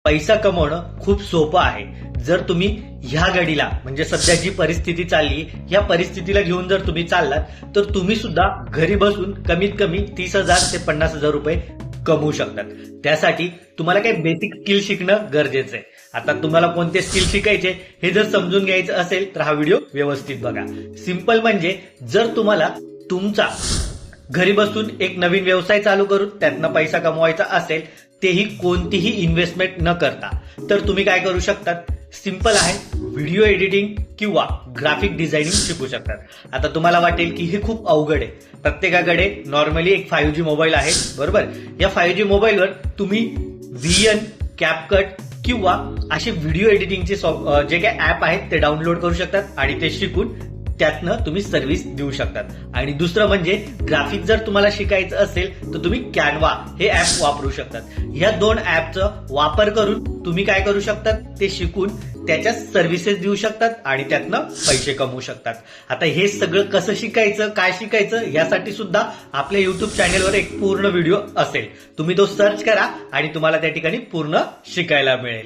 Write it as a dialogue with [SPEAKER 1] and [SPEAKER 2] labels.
[SPEAKER 1] पैसा कमवणं खूप सोपं आहे. जर तुम्ही ह्या घडीला म्हणजे सध्या जी परिस्थिती चालली या परिस्थितीला घेऊन जर तुम्ही चाललात तर तुम्ही सुद्धा घरी बसून कमीत कमी 30,000 ते 50,000 रुपये कमवू शकतात. त्यासाठी तुम्हाला काही बेसिक स्किल शिकणं गरजेचं आहे. आता तुम्हाला कोणते स्किल शिकायचे हे जर समजून घ्यायचं असेल तर हा व्हिडिओ व्यवस्थित बघा. सिंपल म्हणजे जर तुम्हाला तुमचा घरी बसून एक नवीन व्यवसाय चालू करून त्यातनं पैसा कमवायचा असेल, तेही कोणतीही इन्व्हेस्टमेंट न करता, तर तुम्ही काय करू शकतात? सिंपल आहे, व्हिडिओ एडिटिंग किंवा ग्राफिक डिझायनिंग शिकू शकतात. आता तुम्हाला वाटेल की हे खूप अवघड आहे. प्रत्येकाकडे नॉर्मली एक 5G मोबाईल आहे, बरोबर? या 5G मोबाईलवर तुम्ही VN, कॅपकट किंवा असे व्हिडिओ एडिटिंगचे जे काही ऍप आहेत ते डाउनलोड करू शकतात आणि ते शिकून त्यातनं तुम्ही सर्व्हिस देऊ शकतात. आणि दुसरं म्हणजे ग्राफिक जर तुम्हाला शिकायचं असेल तर तुम्ही कॅनवा हे ऍप वापरू शकतात. ह्या दोन ऍपचा वापर करून तुम्ही काय करू शकतात? ते शिकून त्याच्या सर्व्हिसेस देऊ शकतात आणि त्यातनं पैसे कमवू शकतात. आता हे सगळं कसं शिकायचं, काय शिकायचं यासाठी सुद्धा आपल्या युट्यूब चॅनेलवर एक पूर्ण व्हिडिओ असेल. तुम्ही तो सर्च करा आणि तुम्हाला त्या ठिकाणी पूर्ण शिकायला मिळेल.